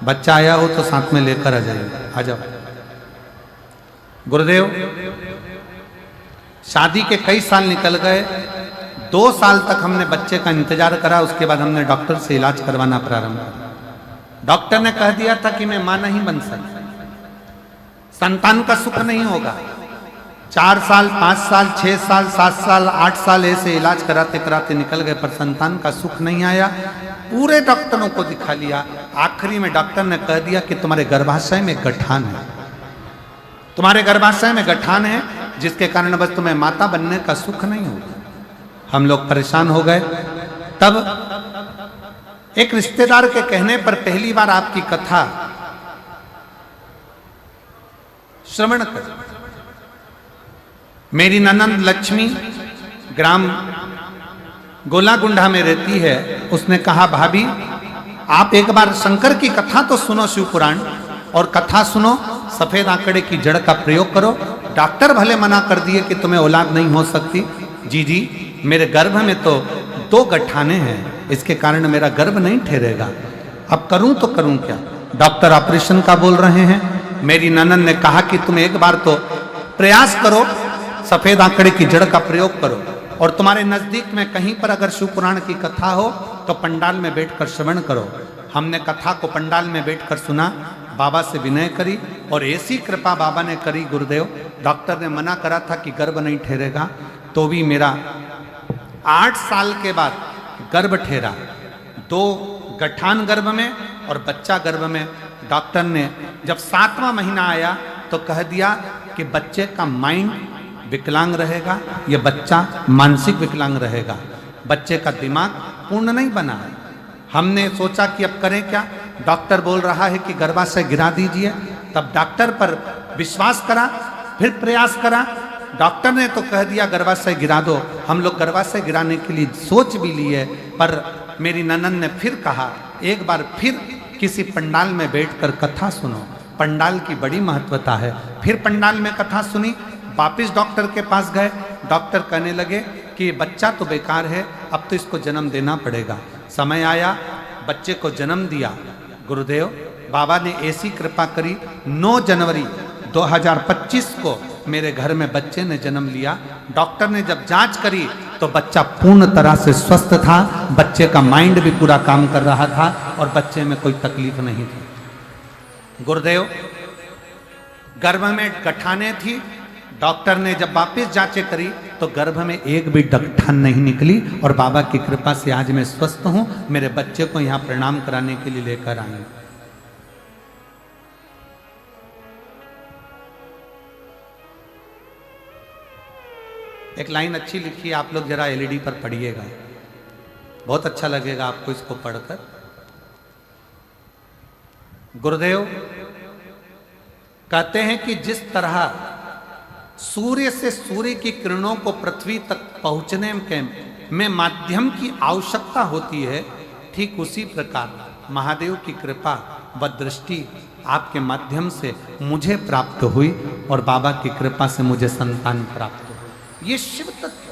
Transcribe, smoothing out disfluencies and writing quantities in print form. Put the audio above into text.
बच्चा आया हो तो साथ में लेकर आ जाइए, आ जाओ। गुरुदेव, शादी के कई साल निकल गए, 2 साल तक हमने बच्चे का इंतजार करा। उसके बाद हमने डॉक्टर से इलाज करवाना प्रारंभ किया। डॉक्टर ने कह दिया था कि मैं मां नहीं बन सकता, संतान का सुख नहीं होगा। 4 साल, 5 साल, 6 साल, 7 साल, 8 साल ऐसे इलाज कराते कराते निकल गए, पर संतान का सुख नहीं आया। पूरे डॉक्टरों को दिखा लिया, आखिरी में डॉक्टर ने कह दिया कि तुम्हारे गर्भाशय में गठान है, तुम्हारे गर्भाशय में गठान है, जिसके कारण बस तुम्हें माता बनने का सुख नहीं होगा। हम लोग परेशान हो गए। तब एक रिश्तेदार के कहने पर पहली बार आपकी कथा श्रवण कर। मेरी ननंद लक्ष्मी ग्राम गोलागुंडा में रहती है। उसने कहा, भाभी आप एक बार शंकर की कथा तो सुनो, शिव पुराण, और कथा सुनो, सफेद आंकड़े की जड़ का प्रयोग करो। डॉक्टर भले मना कर दिए कि तुम्हें औलाद नहीं हो सकती। जी, मेरे गर्भ में तो 2 गठाने हैं, इसके कारण मेरा गर्भ नहीं ठहरेगा। अब करूं तो करूं क्या? डॉक्टर ऑपरेशन का बोल रहे हैं। मेरी ननंद ने कहा कि तुम एक बार तो प्रयास करो, सफेद आंकड़े की जड़ का प्रयोग करो, और तुम्हारे नजदीक में कहीं पर अगर शिव पुराण की कथा हो तो पंडाल में बैठकर श्रवण करो। हमने कथा को पंडाल में बैठकर सुना, बाबा से विनय करी, और ऐसी कृपा बाबा ने करी गुरुदेव, डॉक्टर ने मना करा था कि गर्भ नहीं ठहरेगा, तो भी मेरा 8 साल के बाद गर्भ ठहरा। 2 गठान गर्भ में और बच्चा गर्भ में। डॉक्टर ने जब 7वां महीना आया तो कह दिया कि बच्चे का माइंड विकलांग रहेगा, यह बच्चा मानसिक विकलांग रहेगा, बच्चे का दिमाग पूर्ण नहीं बना है। हमने सोचा कि अब करें क्या? डॉक्टर बोल रहा है कि गर्भाशय गिरा दीजिए। तब डॉक्टर पर विश्वास करा, फिर प्रयास करा। डॉक्टर ने तो कह दिया गर्भाशय गिरा दो। हम लोग गर्भाशय गिराने के लिए सोच भी लिए, पर मेरी ननंद ने फिर कहा, एक बार फिर किसी पंडाल में बैठकर कथा सुनो। पंडाल की बड़ी महत्वता है। फिर पंडाल में कथा सुनी, वापिस डॉक्टर के पास गए। डॉक्टर कहने लगे कि बच्चा तो बेकार है, अब तो इसको जन्म देना पड़ेगा। समय आया, बच्चे को जन्म दिया। गुरुदेव, बाबा ने ऐसी कृपा करी, 9 जनवरी 2025 को मेरे घर में बच्चे ने जन्म लिया। डॉक्टर ने जब जांच करी तो बच्चा पूर्ण तरह से स्वस्थ था, बच्चे का माइंड भी पूरा काम कर रहा था और बच्चे में कोई तकलीफ नहीं थी। गुरुदेव, गर्भ में गठाने थी। डॉक्टर ने जब वापस जांचें करी तो गर्भ में एक भी गठान नहीं निकली, और बाबा की कृपा से आज मैं स्वस्थ हूं। मेरे बच्चे को यहां प्रणाम कराने के लिए लेकर आए। एक लाइन अच्छी लिखी है, आप लोग जरा एलईडी पर पढ़िएगा, बहुत अच्छा लगेगा आपको इसको पढ़कर। गुरुदेव कहते हैं कि जिस तरह सूर्य से सूर्य की किरणों को पृथ्वी तक पहुंचने में माध्यम की आवश्यकता होती है, ठीक उसी प्रकार महादेव की कृपा व दृष्टि आपके माध्यम से मुझे प्राप्त हुई, और बाबा की कृपा से मुझे संतान प्राप्त हुई। ये शिव तत्व